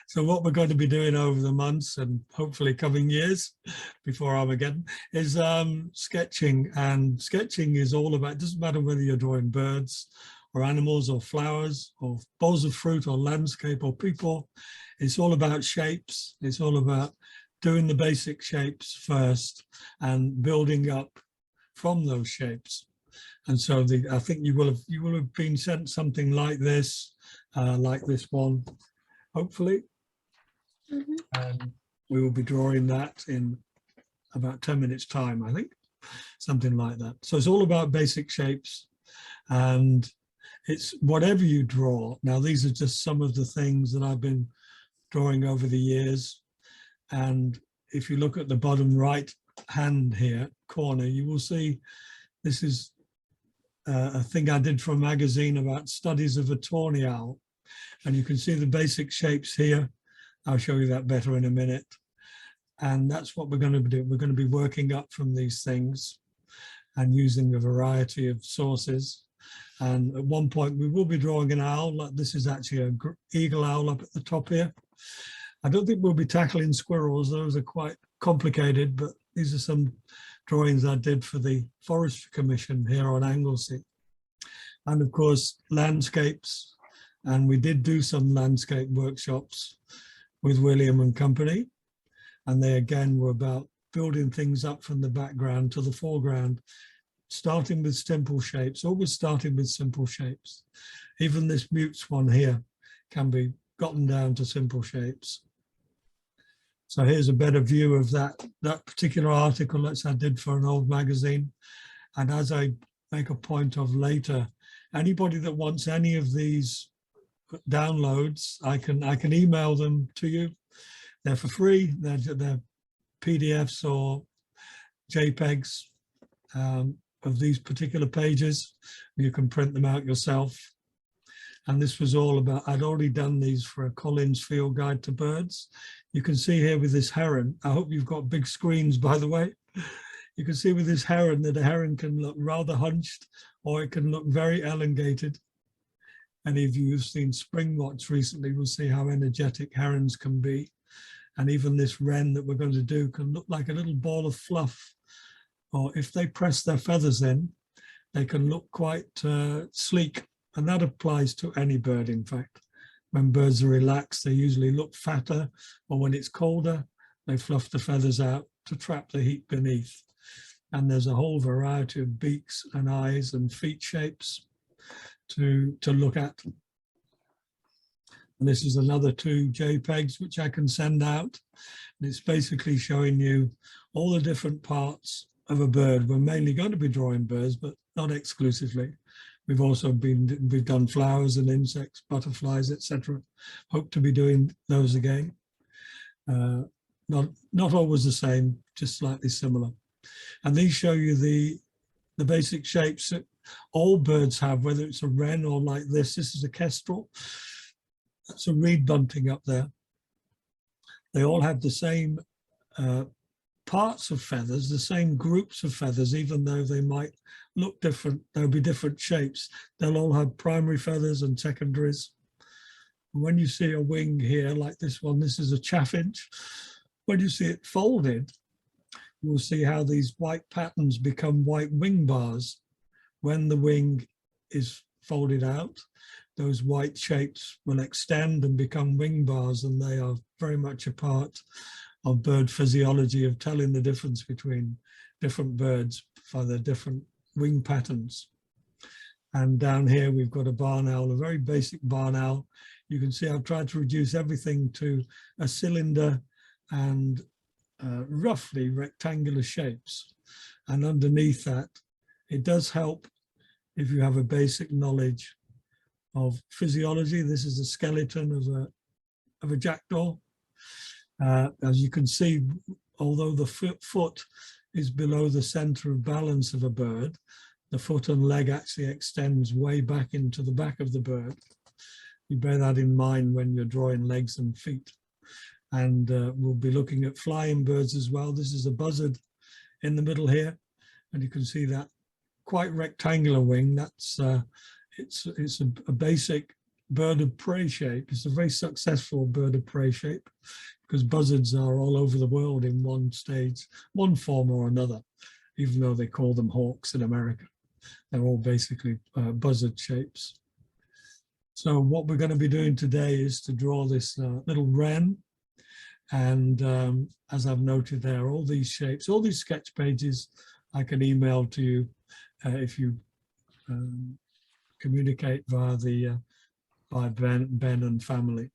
So what we're going to be doing over the months and hopefully coming years before Armageddon is sketching. And sketching is all about, it doesn't matter whether you're drawing birds or animals or flowers or bowls of fruit or landscape or people. It's all about shapes. It's all about doing the basic shapes first and building up from those shapes. And so I think you will have been sent something like this one, hopefully. And we will be drawing that in about 10 minutes time, I think, something like that. So it's all about basic shapes, and it's whatever you draw. Now, these are just some of the things that I've been drawing over the years. And if you look at the bottom right hand here corner, you will see this is a thing I did for a magazine about studies of a tawny owl. And you can see the basic shapes here. I'll show you that better in a minute. And that's what we're going to do. We're going to be working up from these things and using a variety of sources. And at one point we will be drawing an owl. Like this is actually an eagle owl up at the top here. I don't think we'll be tackling squirrels. Those are quite complicated, but these are some drawings I did for the Forestry Commission here on Anglesey. And of course, landscapes. And we did do some landscape workshops with William and Company. And they again were about building things up from the background to the foreground, starting with simple shapes, always starting with simple shapes. Even this mutes one here can be gotten down to simple shapes. So here's a better view of that particular article that I did for an old magazine. And as I make a point of later, anybody that wants any of these downloads, I can email them to you. They're for free. They're PDFs or JPEGs of these particular pages. You can print them out yourself. And this was all about, I'd already done these for a Collins Field Guide to Birds. You can see here with this heron, I hope you've got big screens, by the way. You can see with this heron that a heron can look rather hunched or it can look very elongated. Any of you who've seen Spring Watch recently will see how energetic herons can be. And even this wren that we're going to do can look like a little ball of fluff. Or if they press their feathers in, they can look quite sleek. And that applies to any bird, in fact. When birds are relaxed, they usually look fatter, or when it's colder, they fluff the feathers out to trap the heat beneath. And there's a whole variety of beaks and eyes and feet shapes to look at. And this is another 2 JPEGs which I can send out. And it's basically showing you all the different parts of a bird. We're mainly going to be drawing birds, but not exclusively. We've also we've done flowers and insects, butterflies, etc. Hope to be doing those again. Not always the same, just slightly similar. And these show you the basic shapes that all birds have, whether it's a wren or like this. This is a kestrel. That's a reed bunting up there. They all have the same parts of feathers, the same groups of feathers, even though they might look different. There'll be different shapes. They'll all have primary feathers and secondaries. And when you see a wing here, like this one, this is a chaffinch. When you see it folded, you'll see how these white patterns become white wing bars. When the wing is folded out, those white shapes will extend and become wing bars, and they are very much a part of bird physiology, of telling the difference between different birds for their different wing patterns. And down here we've got a barn owl, a very basic barn owl. You can see I've tried to reduce everything to a cylinder and roughly rectangular shapes. And underneath that, it does help if you have a basic knowledge of physiology. This is a skeleton of a jackdaw. As you can see, although the foot is below the center of balance of a bird, the foot and leg actually extends way back into the back of the bird. You bear that in mind when you're drawing legs and feet. And we'll be looking at flying birds as well. This is a buzzard in the middle here, and you can see that quite rectangular wing. That's it's a basic bird of prey shape. It's a very successful bird of prey shape because buzzards are all over the world in one stage, one form or another, even though they call them hawks in America. They're all basically buzzard shapes. So what we're going to be doing today is to draw this little wren. And as I've noted there, all these shapes, all these sketch pages, I can email to you if you communicate via by Ben and family.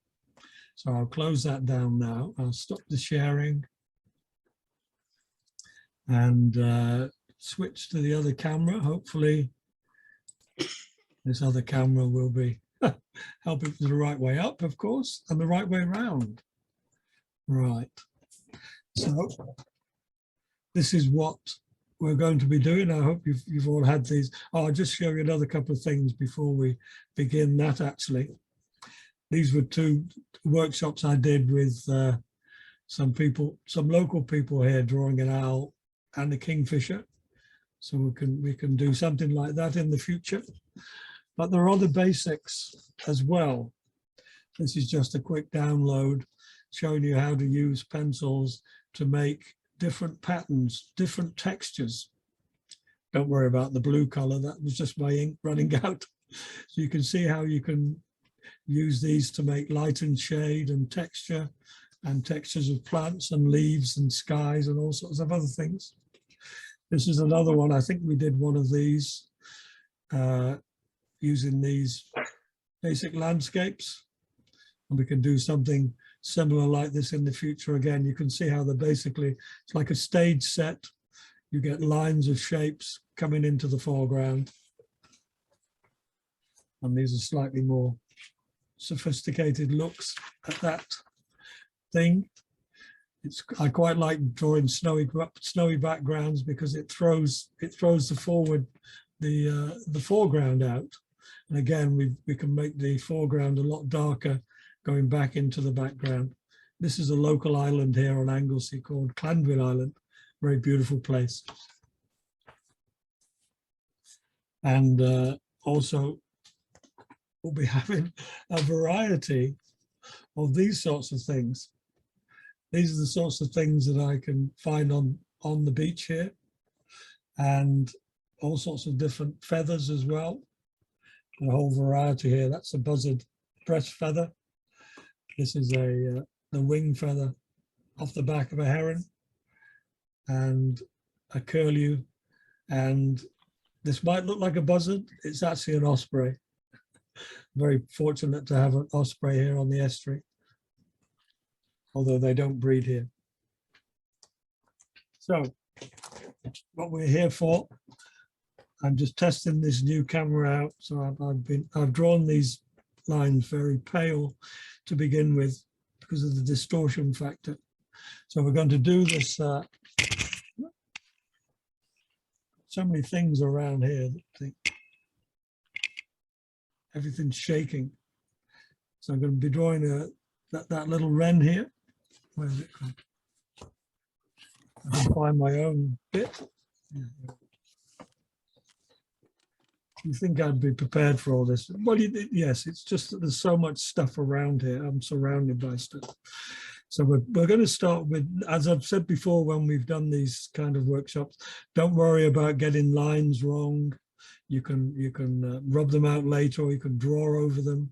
So I'll close that down now. I'll stop the sharing and switch to the other camera. Hopefully this other camera will be helping the right way up, of course, and the right way around. Right. So this is what we're going to be doing. I hope you've all had these. Oh, I'll just show you another couple of things before we begin that, actually. These were 2 workshops I did with some local people here drawing an owl and a kingfisher. So we can do something like that in the future. But there are other basics as well. This is just a quick download showing you how to use pencils to make different patterns, different textures. Don't worry about the blue color, that was just my ink running out. So you can see how you can use these to make light and shade and texture and textures of plants and leaves and skies and all sorts of other things. This is another one. I think we did one of these using these basic landscapes, and we can do something similar like this in the future. Again, you can see how they're basically, it's like a stage set. You get lines of shapes coming into the foreground. And these are slightly more sophisticated looks at that thing. I quite like drawing snowy backgrounds because it throws the foreground out. And again, we can make the foreground a lot darker going back into the background. This is a local island here on Anglesey called Clandwin Island, very beautiful place. And also we'll be having a variety of these sorts of things. These are the sorts of things that I can find on the beach here, and all sorts of different feathers as well. A whole variety here. That's a buzzard breast feather. This is the wing feather off the back of a heron, and a curlew. And this might look like a buzzard. It's actually an osprey. Very fortunate to have an osprey here on the estuary, although they don't breed here. So what we're here for, I'm just testing this new camera out. So I've drawn these lines very pale to begin with because of the distortion factor. So we're going to do this. So many things around here that everything's shaking. So I'm going to be drawing that little wren here. Where's it from? I can find my own bit. Yeah. You think I'd be prepared for all this? Well, yes, it's just that there's so much stuff around here. I'm surrounded by stuff. So we're going to start with, as I've said before, when we've done these kind of workshops, don't worry about getting lines wrong. You can rub them out later, or you can draw over them.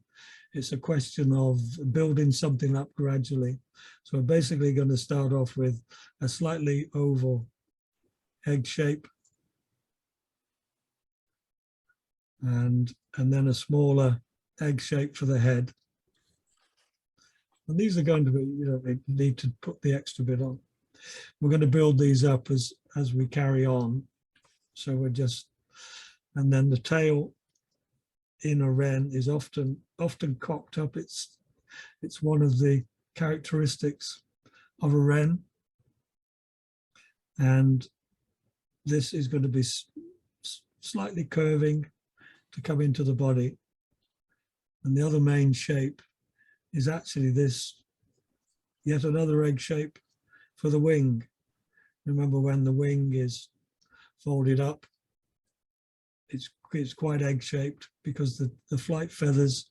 It's a question of building something up gradually. So we're basically going to start off with a slightly oval egg shape, and then a smaller egg shape for the head. And these are going to be, you don't need to put the extra bit on. We're going to build these up as we carry on. So we're just, and then the tail in a wren is often cocked up. It's one of the characteristics of a wren. And this is going to be slightly curving to come into the body. And the other main shape is actually this, yet another egg shape for the wing. Remember, when the wing is folded up, it's quite egg shaped because the flight feathers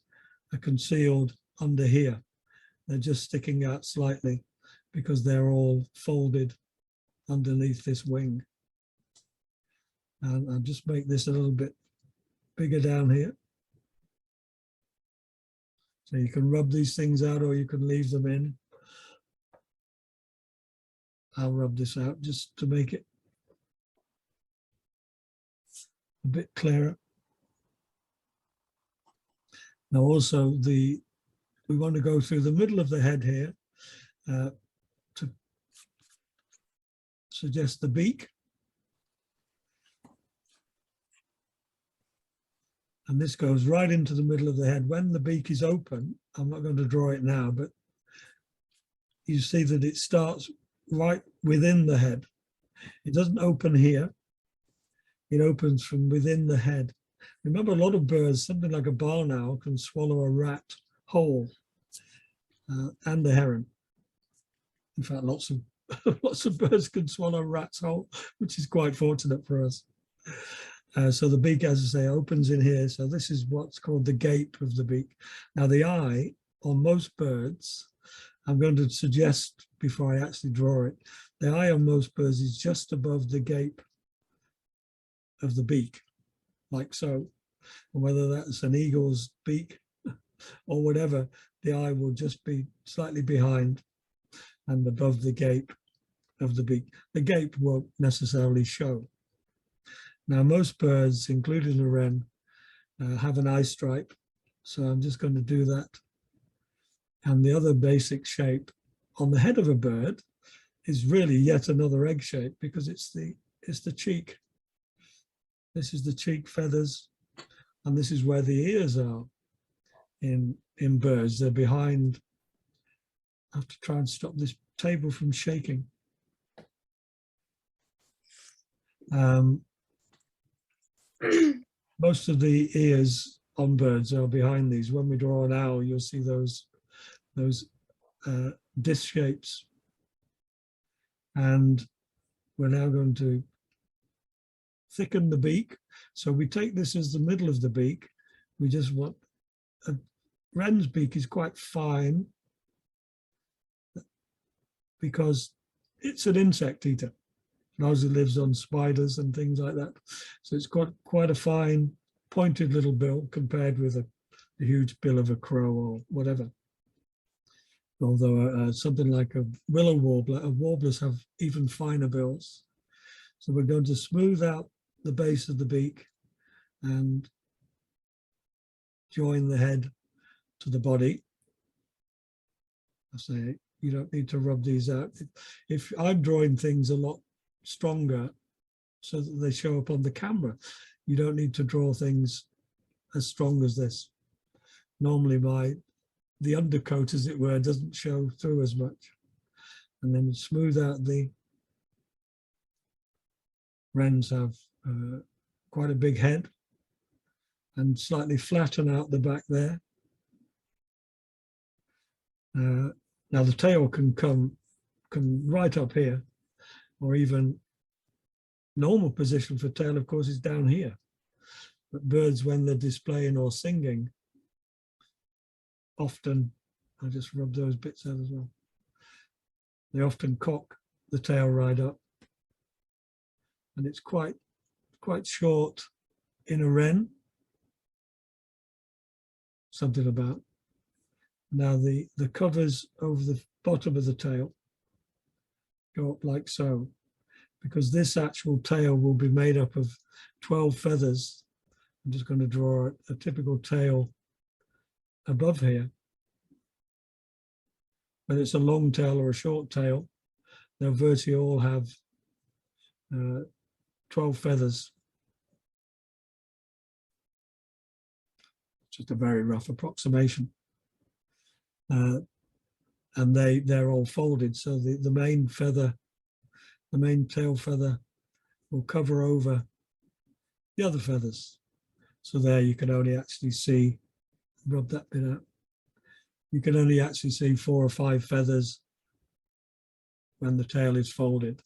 are concealed under here. They're just sticking out slightly because they're all folded underneath this wing. And I'll just make this a little bit bigger down here. So you can rub these things out or you can leave them in. I'll rub this out just to make it a bit clearer. Now also we want to go through the middle of the head here to suggest the beak. And this goes right into the middle of the head. When the beak is open, I'm not going to draw it now, but you see that it starts right within the head. It doesn't open here. It opens from within the head. Remember, a lot of birds, something like a barn owl, can swallow a rat whole, and a heron. In fact, lots of birds can swallow rats whole, which is quite fortunate for us. So the beak, as I say, opens in here. So this is what's called the gape of the beak. Now the eye on most birds, I'm going to suggest before I actually draw it, the eye on most birds is just above the gape of the beak, like so. And whether that's an eagle's beak or whatever, the eye will just be slightly behind and above the gape of the beak. The gape won't necessarily show. Now, most birds, including a wren, have an eye stripe. So I'm just going to do that. And the other basic shape on the head of a bird is really yet another egg shape because it's the cheek. This is the cheek feathers, and this is where the ears are in birds. They're behind. I have to try and stop this table from shaking. Most of the ears on birds are behind these. When we draw an owl, you'll see those disc shapes. And we're now going to thicken the beak. So we take this as the middle of the beak. We just want, a wren's beak is quite fine because it's an insect eater. Largely lives on spiders and things like that. So it's got quite a fine pointed little bill compared with the huge bill of a crow or whatever. Although something like a willow warbler, warblers have even finer bills. So we're going to smooth out the base of the beak and join the head to the body. I say, you don't need to rub these out. If I'm drawing things a lot stronger so that they show up on the camera, you don't need to draw things as strong as this. Normally the undercoat, as it were, doesn't show through as much. And then smooth out the wrens have quite a big head, and slightly flatten out the back there. Now the tail can come right up here, or even normal position for tail, of course, is down here. But birds, when they're displaying or singing, often, I'll just rub those bits out as well. They often cock the tail right up. And it's quite short in a wren. Something about. Now the covers over the bottom of the tail go up like so, because this actual tail will be made up of 12 feathers. I'm just going to draw a typical tail above here. Whether it's a long tail or a short tail, they'll virtually all have 12 feathers. Just a very rough approximation. And they're all folded, so the main feather, the main tail feather, will cover over the other feathers. So there you can only actually see, rub that bit out, you can only actually see 4 or 5 feathers when the tail is folded.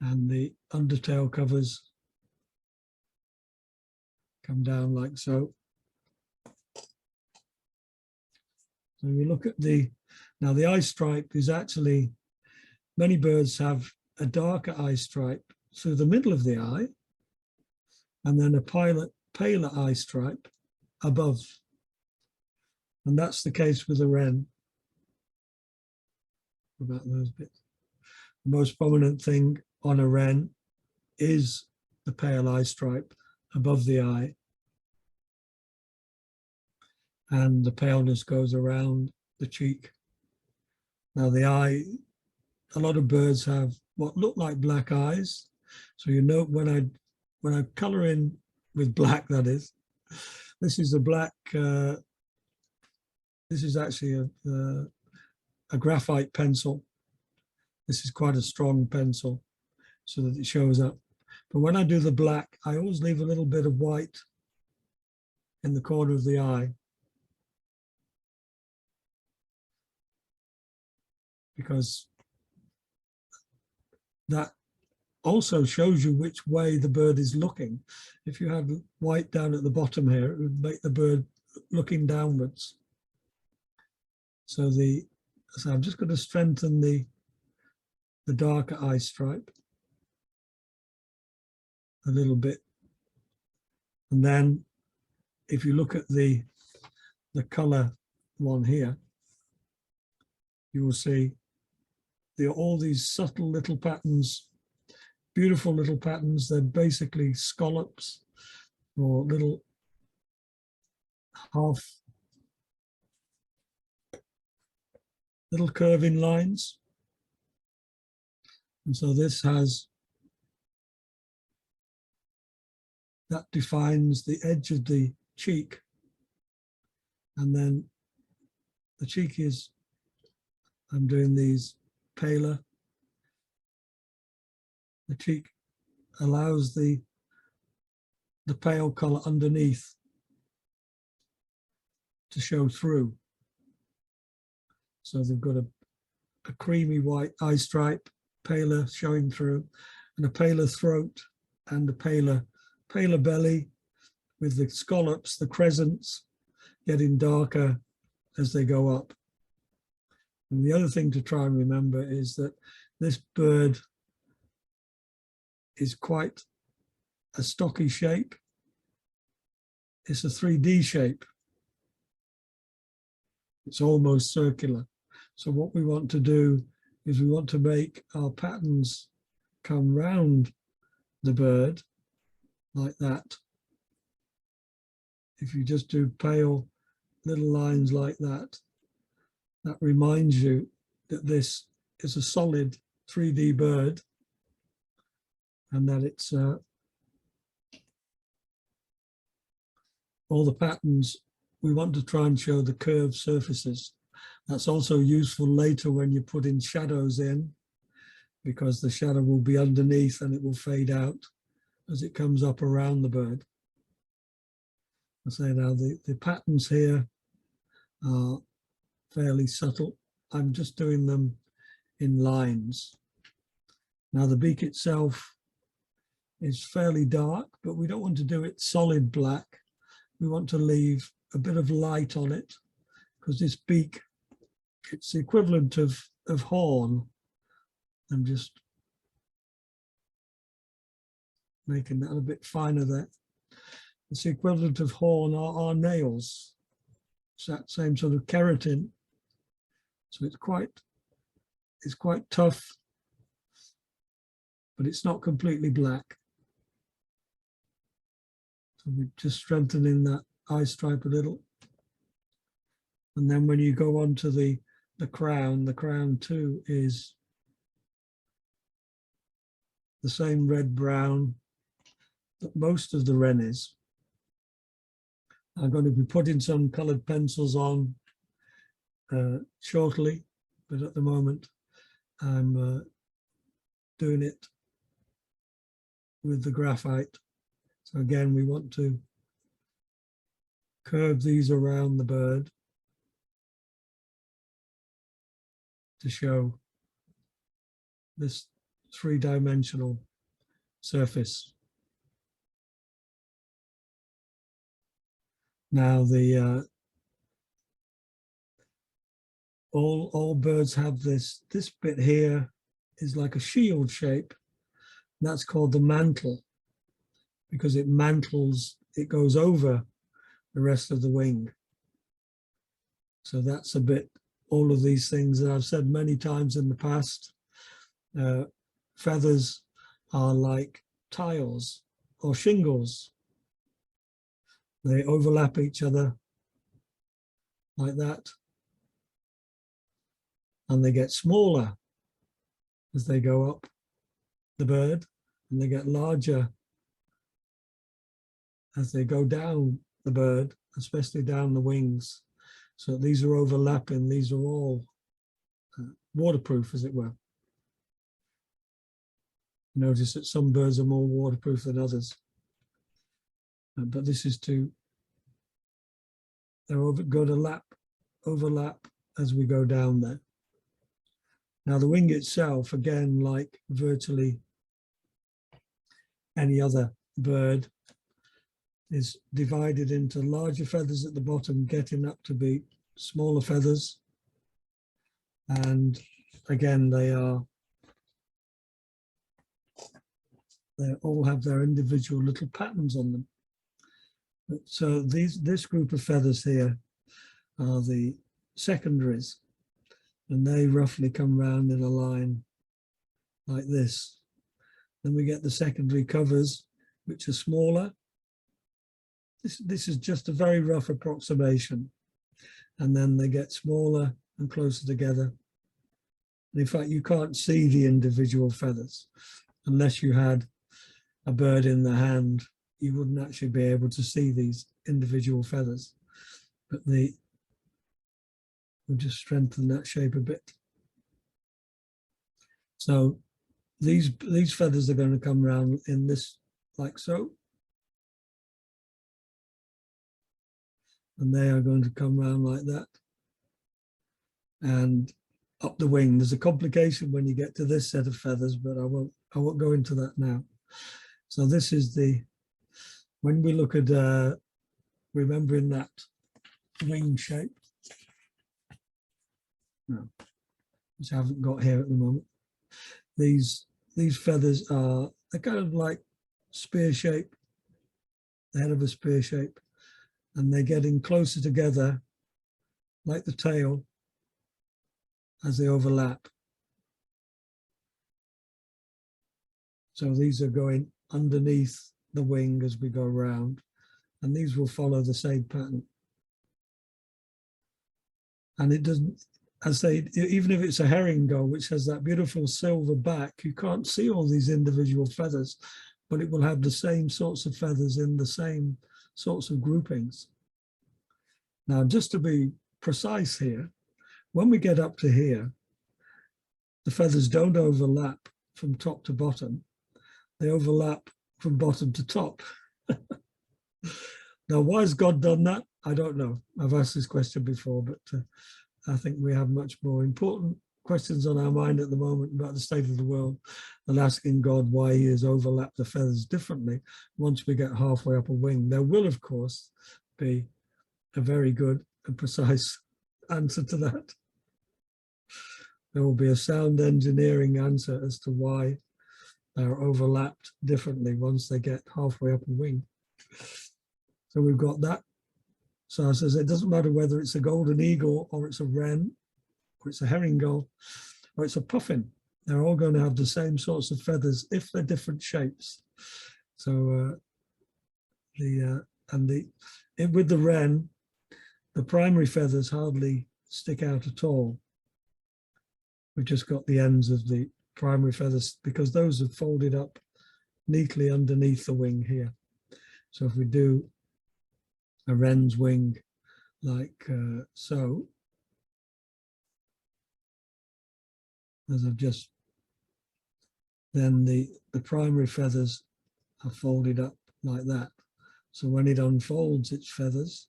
And the undertail covers come down like so. So we look at now the eye stripe is actually, many birds have a darker eye stripe through the middle of the eye, and then a paler eye stripe above. And that's the case with the wren. About those bits. The most prominent thing on a wren is the pale eye stripe above the eye. And the paleness goes around the cheek. Now the eye, a lot of birds have what look like black eyes. So you know, when I color in with black, that is, this is a black, this is actually a graphite pencil. This is quite a strong pencil so that it shows up. But when I do the black, I always leave a little bit of white in the corner of the eye, because that also shows you which way the bird is looking. If you had white down at the bottom here, it would make the bird looking downwards. So I'm just going to strengthen the darker eye stripe a little bit. And then if you look at the color one here, you will see all these subtle little patterns, beautiful little patterns. They're basically scallops or little little curving lines. And so that defines the edge of the cheek. And then the cheek is, I'm doing these paler. The cheek allows the pale color underneath to show through. So they've got a creamy white eye stripe, paler showing through, and a paler throat, and a paler belly, with the scallops, the crescents, getting darker as they go up. And the other thing to try and remember is that this bird is quite a stocky shape. It's a 3D shape. It's almost circular. So what we want to do is we want to make our patterns come round the bird like that. If you just do pale little lines like that, that reminds you that this is a solid 3D bird, and that it's all the patterns, we want to try and show the curved surfaces. That's also useful later when you put in shadows in, because the shadow will be underneath and it will fade out as it comes up around the bird. I say now the patterns here are fairly subtle. I'm just doing them in lines. Now the beak itself is fairly dark, but we don't want to do it solid black. We want to leave a bit of light on it, because this beak, it's the equivalent of horn. I'm just making that a bit finer there. It's the equivalent of horn are nails. It's that same sort of keratin. So it's quite tough, but it's not completely black. So we're just strengthening that eye stripe a little. And then when you go on to the crown too is the same red-brown that most of the wren is. I'm going to be putting some coloured pencils on shortly, but at the moment I'm doing it with the graphite. So again, we want to curve these around the bird to show this three-dimensional surface. Now the all birds have this bit here is like a shield shape. That's called the mantle, because it mantles, it goes over the rest of the wing. So that's a bit, all of these things that I've said many times in the past. Feathers are like tiles or shingles. They overlap each other like that. And they get smaller as they go up the bird, and they get larger as they go down the bird, especially down the wings. So these are overlapping. These are all waterproof, as it were. Notice that some birds are more waterproof than others. But this is they're going to overlap as we go down there. Now the wing itself, again, like virtually any other bird, is divided into larger feathers at the bottom, getting up to be smaller feathers. And again, they all have their individual little patterns on them. So this group of feathers here are the secondaries, and they roughly come round in a line like this. Then we get the secondary covers, which are smaller. This is just a very rough approximation. And then they get smaller and closer together. And in fact, you can't see the individual feathers unless you had a bird in the hand. You wouldn't actually be able to see these individual feathers. But we'll just strengthen that shape a bit. So these feathers are going to come around in this, like so. And they are going to come around like that. And up the wing. There's a complication when you get to this set of feathers, but I won't go into that now. So this is when we look at remembering that wing shape, which I haven't got here at the moment. These feathers they're kind of like spear shape, the head of a spear shape, and they're getting closer together like the tail as they overlap. So these are going underneath the wing as we go around, and these will follow the same pattern. And it doesn't, as I say, even if it's a herringull, which has that beautiful silver back, you can't see all these individual feathers, but it will have the same sorts of feathers in the same sorts of groupings. Now, just to be precise here, when we get up to here, the feathers don't overlap from top to bottom. They overlap from bottom to top. Now, why has God done that? I don't know. I've asked this question before, but I think we have much more important questions on our mind at the moment about the state of the world than asking God why he has overlapped the feathers differently once we get halfway up a wing. There will, of course, be a very good and precise answer to that. There will be a sound engineering answer as to why they're overlapped differently once they get halfway up a wing. So we've got that. So I says it doesn't matter whether it's a golden eagle or it's a wren or it's a herringull or it's a puffin. They're all going to have the same sorts of feathers if they're different shapes. So with the wren, the primary feathers hardly stick out at all. We've just got the ends of the primary feathers because those are folded up neatly underneath the wing here. So if we do a wren's wing like so, as I've just, then the primary feathers are folded up like that. So when it unfolds its feathers,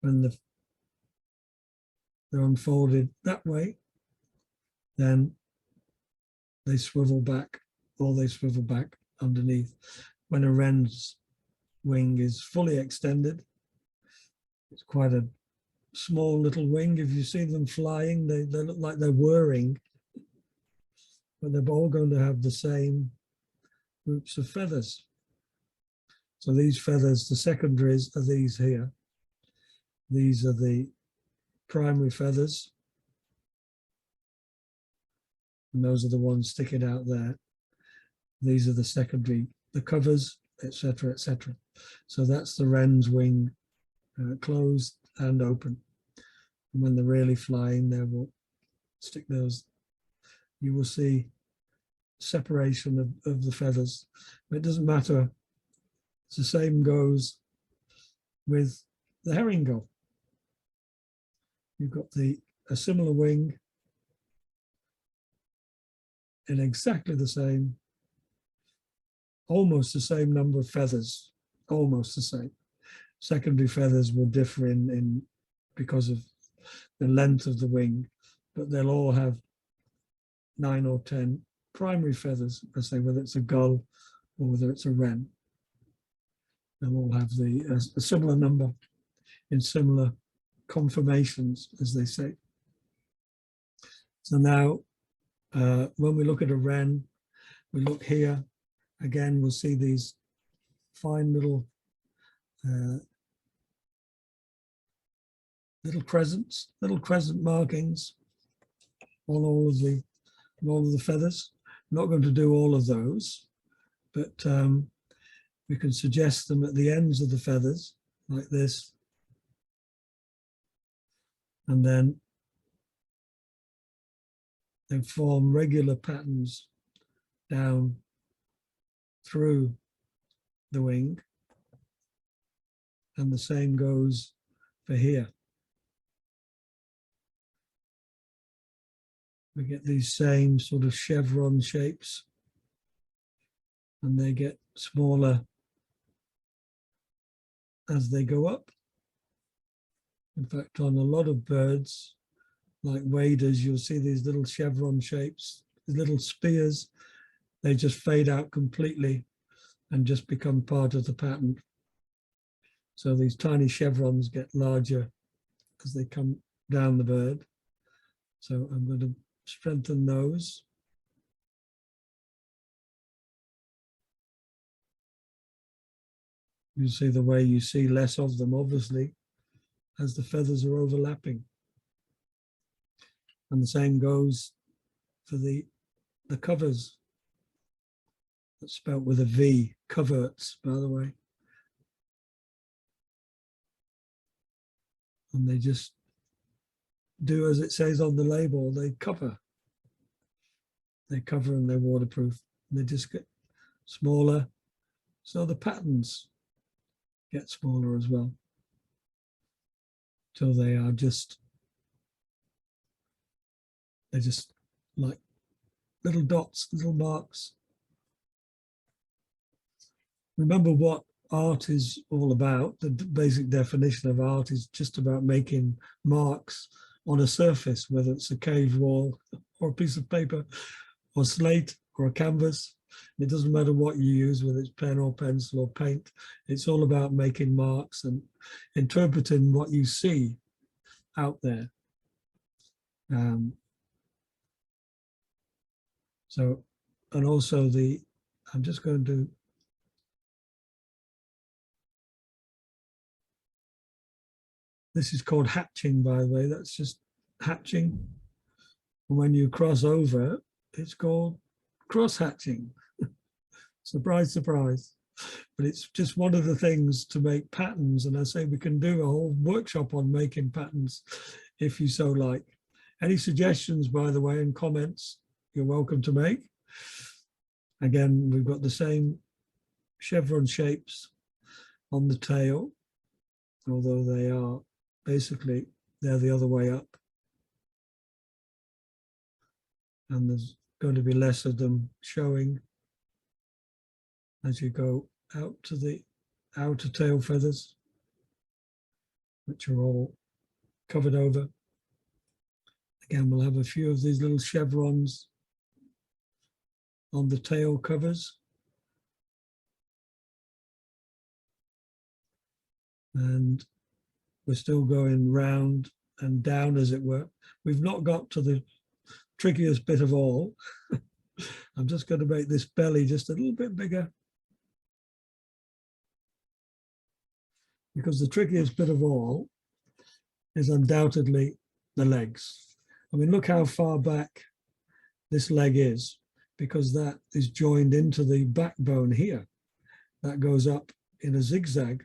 when they're unfolded that way, then they swivel back, or they swivel back underneath. when a wren's wing is fully extended. It's quite a small little wing. If you see them flying, they look like they're whirring, but they're all going to have the same groups of feathers. So these feathers, the secondaries are these here. These are the primary feathers, and those are the ones sticking out there. These are the secondary, the covers, etc., etc. So that's the wren's wing, closed and open. And when they're really flying, they will stick those. You will see separation of the feathers. But it doesn't matter. It's the same goes with the herring gull. You've got a similar wing in exactly the same, almost the same number of feathers, almost the same. Secondary feathers will differ in because of the length of the wing, but they'll all have 9 or 10 primary feathers, I say, whether it's a gull or whether it's a wren. They'll all have a similar number in similar conformations, as they say. So now, when we look at a wren, we look here, again, we'll see these fine little crescent markings on all of the feathers. I'm not going to do all of those, but we can suggest them at the ends of the feathers, like this, and then they form regular patterns down through the wing, and the same goes for here. We get these same sort of chevron shapes, and they get smaller as they go up. In fact, on a lot of birds, like waders, you'll see these little chevron shapes, these little spears. They just fade out completely and just become part of the pattern. So these tiny chevrons get larger as they come down the bird. So I'm going to strengthen those. You see the way you see less of them, obviously, as the feathers are overlapping. And the same goes for the covers. That's spelt with a V, coverts, by the way. And they just do as it says on the label, they cover. They cover and they're waterproof. And they just get smaller. So the patterns get smaller as well. Till they are just, they're just like little dots, little marks. Remember what art is all about. The basic definition of art is just about making marks on a surface, whether it's a cave wall or a piece of paper or slate or a canvas. It doesn't matter what you use, whether it's pen or pencil or paint. It's all about making marks and interpreting what you see out there. So, and also I'm just going to this is called hatching, by the way. That's just hatching. And when you cross over, it's called cross hatching. Surprise, surprise. But it's just one of the things to make patterns. And I say we can do a whole workshop on making patterns if you so like. Any suggestions, by the way, and comments, you're welcome to make. Again, we've got the same chevron shapes on the tail, although they are basically, they're the other way up. And there's going to be less of them showing as you go out to the outer tail feathers, which are all covered over. Again, we'll have a few of these little chevrons on the tail covers. and we're still going round and down, as it were. We've not got to the trickiest bit of all. I'm just going to make this belly just a little bit bigger, because the trickiest bit of all is undoubtedly the legs. I mean, look how far back this leg is, because that is joined into the backbone here. That goes up in a zigzag.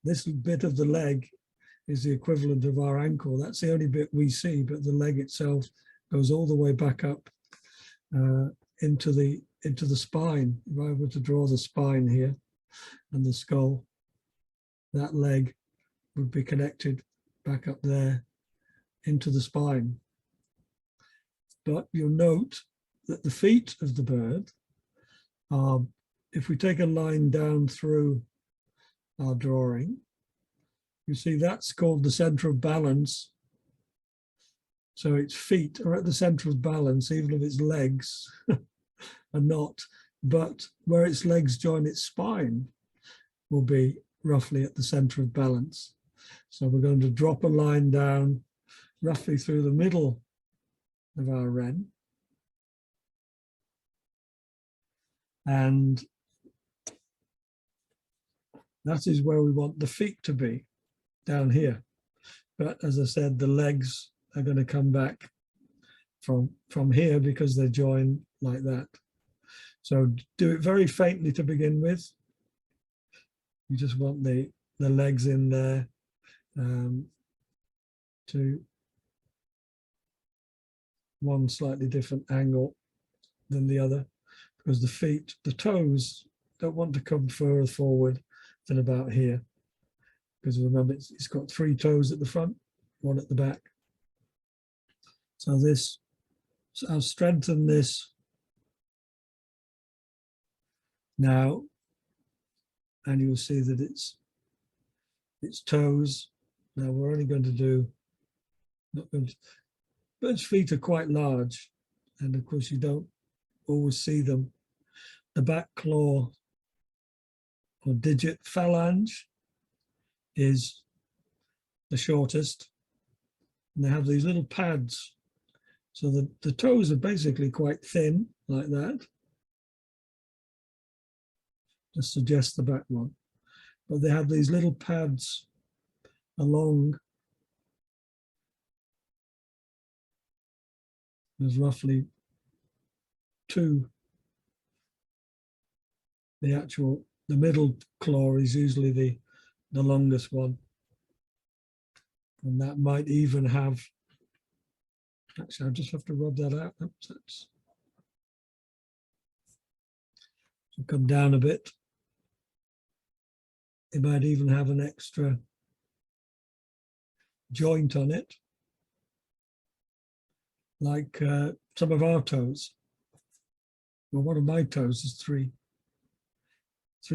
This bit of the leg is the equivalent of our ankle. That's the only bit we see, but the leg itself goes all the way back up into the spine. If I were to draw the spine here and the skull, that leg would be connected back up there into the spine. But you'll note that the feet of the bird are, if we take a line down through our drawing, you see that's called the center of balance. So its feet are at the center of balance, even if its legs are not, but where its legs join its spine will be roughly at the center of balance. So we're going to drop a line down roughly through the middle of our wren. And that is where we want the feet to be, down here. But as I said, the legs are going to come back from here because they join like that. So do it very faintly to begin with. You just want the legs in there to one slightly different angle than the other, because the feet, the toes, don't want to come further forward than about here. Because remember, it's got 3 toes at the front, 1 at the back. So I'll strengthen this now, and you'll see that its toes. Now we're only going to do, birds' feet are quite large, and of course you don't always see them. The back claw or digit phalange is the shortest, and they have these little pads. So the toes are basically quite thin, like that. Just suggest the back one. But they have these little pads along. There's roughly 2. The middle claw is usually the longest one. And that might even have, actually, I'll just have to rub that out. So come down a bit. It might even have an extra joint on it, like some of our toes. Well, one of my toes is 3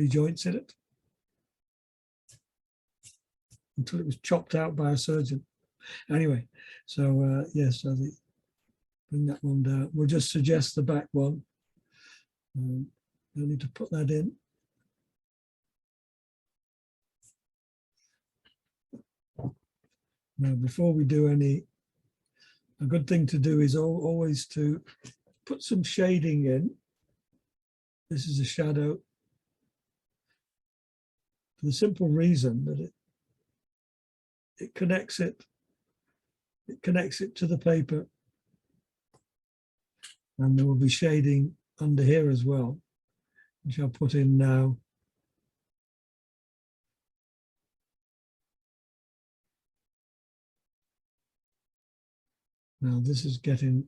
joints in it, until it was chopped out by a surgeon. Anyway, so yes, so bring that one down. We'll just suggest the back one. You'll need to put that in. Now, before we do a good thing to do is always to put some shading in. This is a shadow, for the simple reason that it connects it to the paper, and there will be shading under here as well, which I'll put in now. Now this is getting,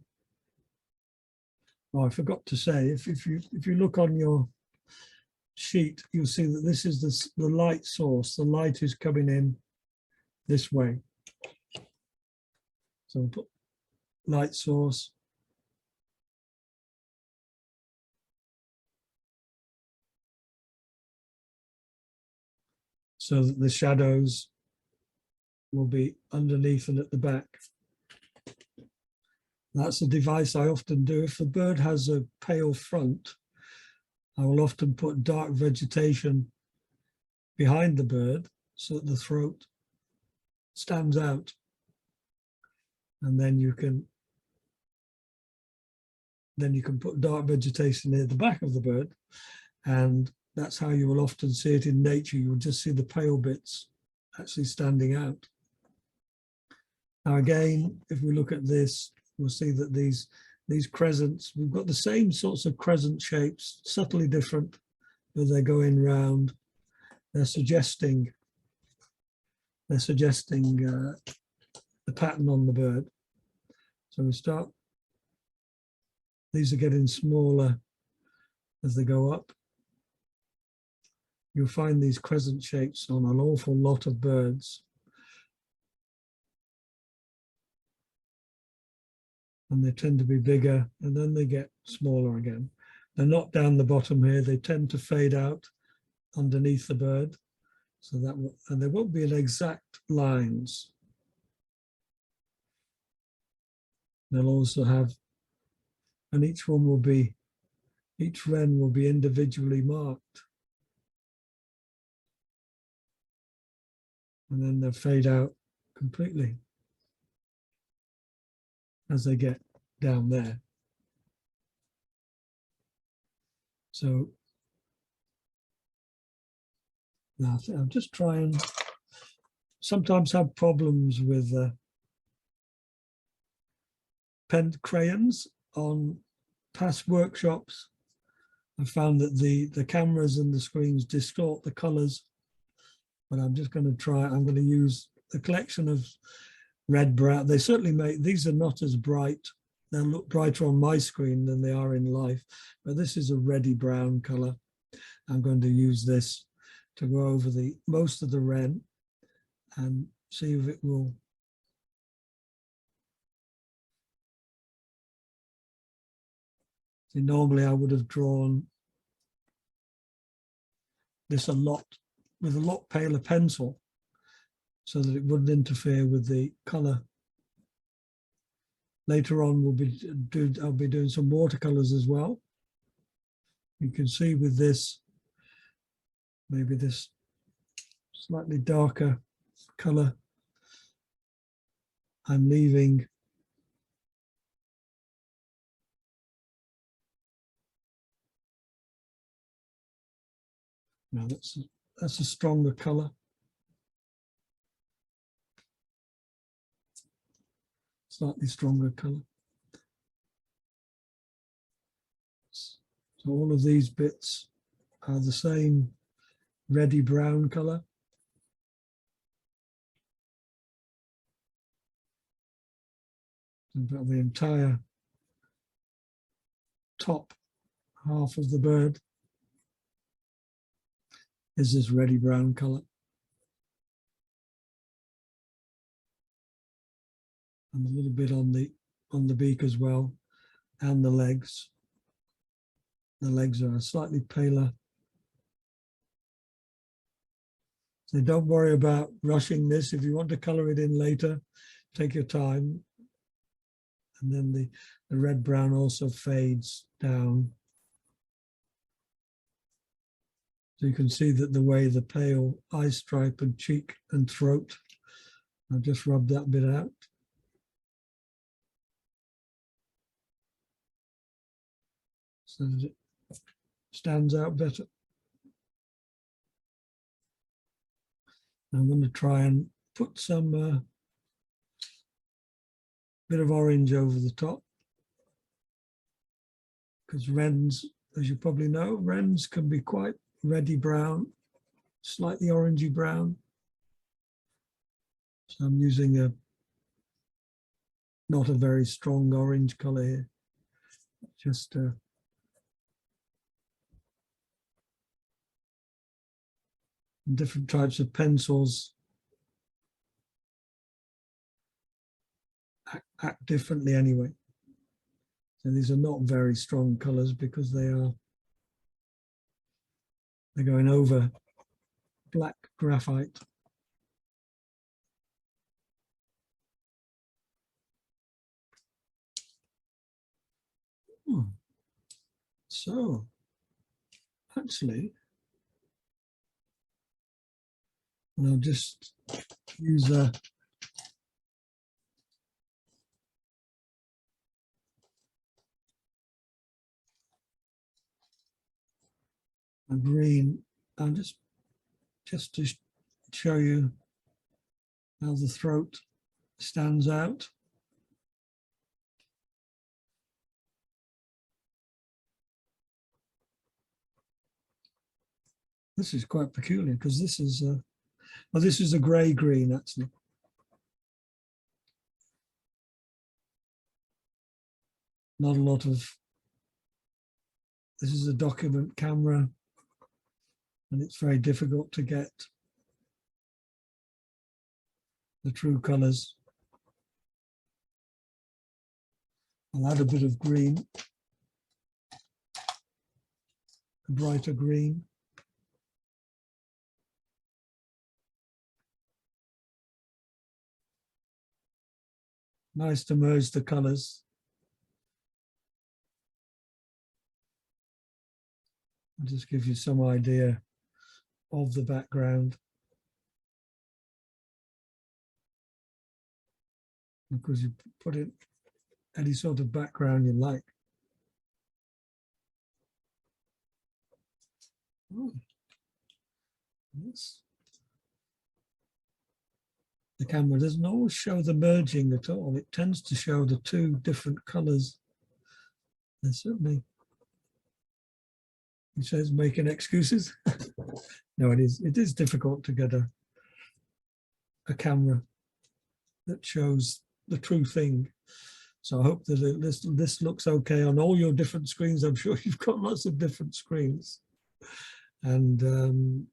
oh, I forgot to say, if you look on your sheet, you'll see that this is the light source. The light is coming in this way. So we'll put light source. So that the shadows will be underneath and at the back. That's a device I often do. If the bird has a pale front, I will often put dark vegetation behind the bird so that the throat stands out. And then you can put dark vegetation near the back of the bird, and that's how you will often see it in nature. You will just see the pale bits actually standing out. Now again, if we look at this, we'll see that these crescents, we've got the same sorts of crescent shapes, subtly different, but they're going round. They're suggesting the pattern on the bird. So we start. These are getting smaller as they go up. You'll find these crescent shapes on an awful lot of birds. And they tend to be bigger, and then they get smaller again. They're not down the bottom here. They tend to fade out underneath the bird. So that will, and there won't be an exact lines. They'll also have, and each wren will be individually marked. And then they'll fade out completely as they get down there. So now I'll just try and sometimes have problems with pen crayons on past workshops. I found that the cameras and the screens distort the colors, but I'm just going to try. I'm going to use a collection of red, brown. They certainly make, these are not as bright. They'll look brighter on my screen than they are in life, but this is a reddy brown color. I'm going to use this to go over most of the wren and see if it will. See, normally I would have drawn this a lot with a lot paler pencil so that it wouldn't interfere with the color. Later on, I'll be doing some watercolors as well. You can see with this, maybe this slightly darker color, I'm leaving now that's a stronger color. Slightly stronger color. So all of these bits are the same reddy brown color. And the entire top half of the bird is this reddy brown color. And a little bit on the beak as well, and the legs. The legs are slightly paler. So don't worry about rushing this. If you want to color it in later, take your time. And then the red brown also fades down. So you can see that the way the pale eye stripe and cheek and throat, I'll just rub that bit out. So that it stands out better. I'm going to try and put some bit of orange over the top, because wrens, as you probably know, wrens can be quite reddy brown, slightly orangey brown. So I'm using not a very strong orange color here, just different types of pencils act differently anyway. So these are not very strong colors because they're going over black graphite. So actually, And I'll just use a green, and just to show you how the throat stands out. This is quite peculiar because this is well, this is a grey green actually. Not a lot of, this is a document camera and it's very difficult to get the true colours. I'll add a bit of green, a brighter green. Nice to merge the colours. I'll just give you some idea of the background. Because you put it any sort of background you like. Oh. Yes. The camera doesn't always show the merging at all. It tends to show the two different colours. And certainly, it says making excuses. No, it is difficult to get a camera that shows the true thing. So I hope that this looks okay on all your different screens. I'm sure you've got lots of different screens. And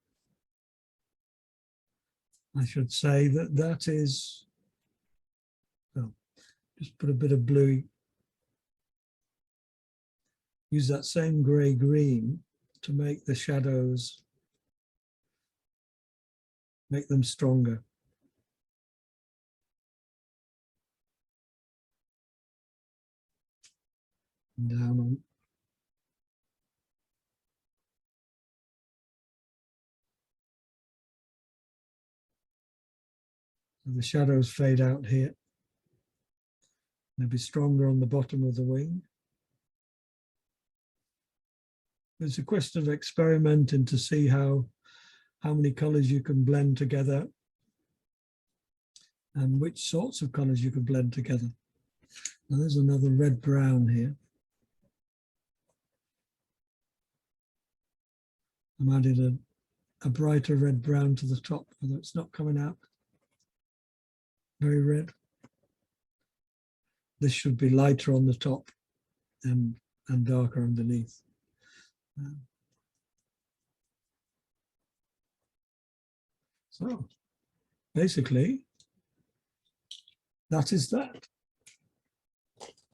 I should say that is, well, just put a bit of blue. Use that same grey green to make the shadows, make them stronger. And down on. So the shadows fade out here. Maybe stronger on the bottom of the wing. It's a question of experimenting to see how many colours you can blend together and which sorts of colours you can blend together. Now there's another red brown here. I'm adding a brighter red brown to the top, although it's not coming out very red. This should be lighter on the top and darker underneath. So basically, that is that.